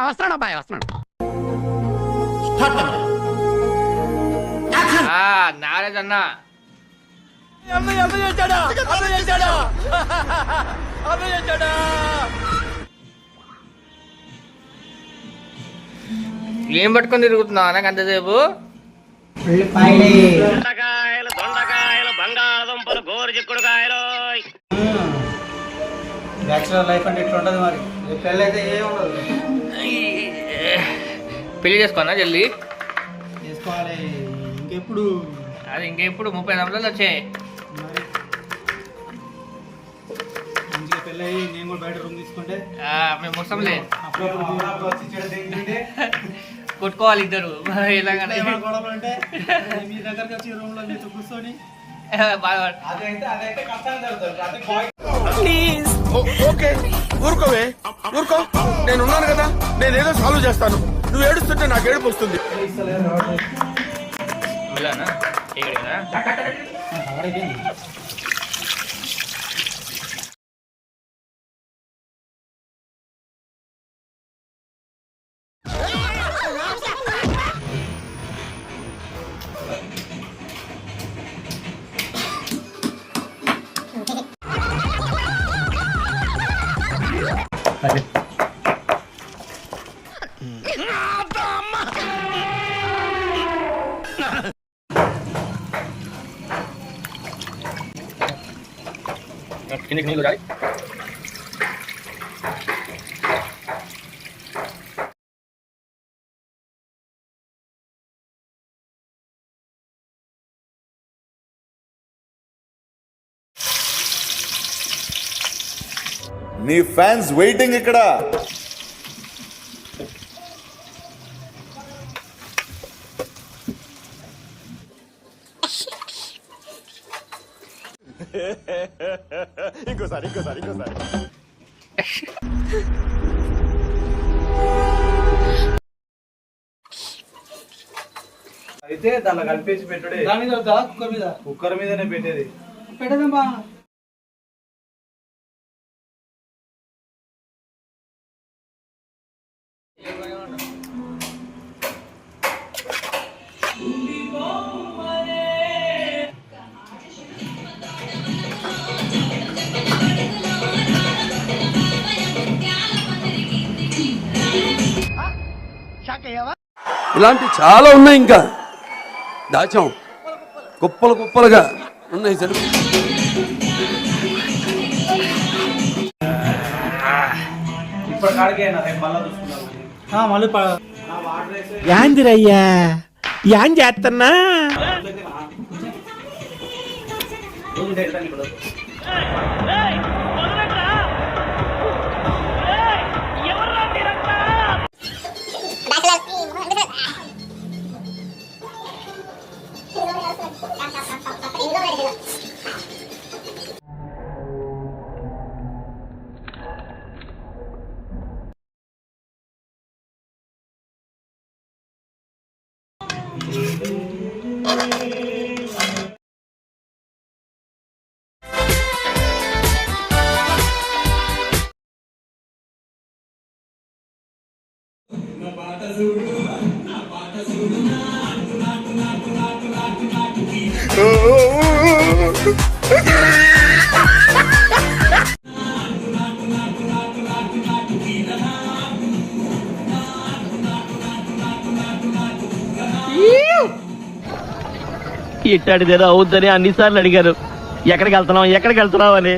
వస్తున్నాడు అబ్బాయి వస్తున్నాడు. నారేజ్ అన్నా ఏం పట్టుకొని తిరుగుతున్నావు నాకు అంతసేపు? దొండకాయలు దొండకాయలు బంగాళదుంపలు గోరు చిక్కుడుకాయలు. బ్యాచులర్ లైఫ్ అంటే ఇట్లా ఉంటుంది మరి. పెళ్ళి అయితే ఏం ఉండదు. పెళ్లి చేసుకోనా జల్దీ? చేసుకోవాలి. ఇంకెప్పుడు? అది ఇంకెప్పుడు 30 సంవత్సరాలు వచ్చాయి. మంచిగా పెళ్ళి అయ్యి నేను కూడా బయట రూమ్ తీసుకుంటే మేము వస్తాంలే. కొట్టుకోవాలి ఇద్దరు ఇలాగంటే మీ దగ్గరకు వచ్చి రూమ్ లో మీతో కూర్చొని ఊరుకోవే ఊరుకో, నేను ఉన్నాను కదా, నేనేదో సాల్వ్ చేస్తాను. నువ్వు ఏడుస్తుంటే నాకు ఏడుపు వస్తుంది. కిందికి నీళ్ళు రాయి. నీ ఫ్యాన్స్ వెయిటింగ్ ఇక్కడ. ఇంకోసారి ఇంకోసారి ఇంకోసారి. అయితే దానిలో కలిపేసి పెట్టుడే. దాని మీద కుక్కర్ మీద, కుక్కర్ మీదనే పెట్టేది. పెట్టదమ్మా. ఇలాంటి చాలా ఉన్నాయి, ఇంకా దాచాం కుప్పలు కుప్పలుగా ఉన్నాయి. సరుకు ఇప్పుడు కాడికేనా మళ్ళీ చూసుకున్నాను. మళ్ళీ యాందిరయ్యా యాన్ చేస్తున్నా. ఇట్టాడిదేదో అవుద్దని అన్నిసార్లు అడిగారు. ఎక్కడికి వెళ్తున్నావు అని.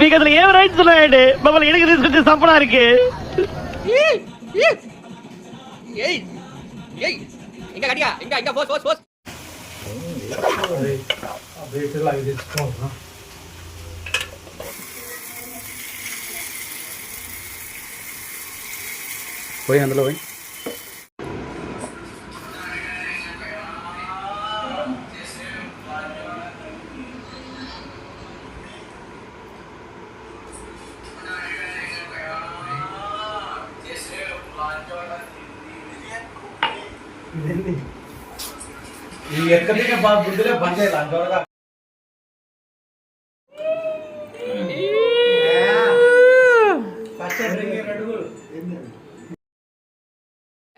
మీకు అసలు ఏం రైట్స్ ఉన్నాయండి మమ్మల్ని ఇడికి తీసుకొచ్చి చంపడానికి? పోయి అందులో పోయి. ఈ ఎక్కడికే బాగా బుద్ధిలే బంద్ చేయాలి అంతవరకు.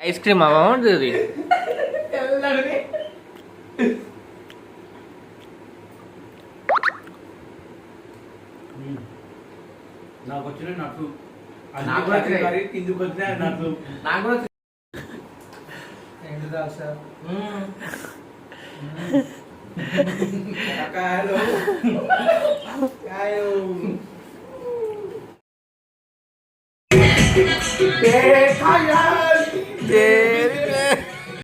ఐస్ క్రీమ్ బాగుంటుంది. నాకు వచ్చిన నట్లు కిందికి వచ్చిన నట్లు నాకు కూడా కాయలు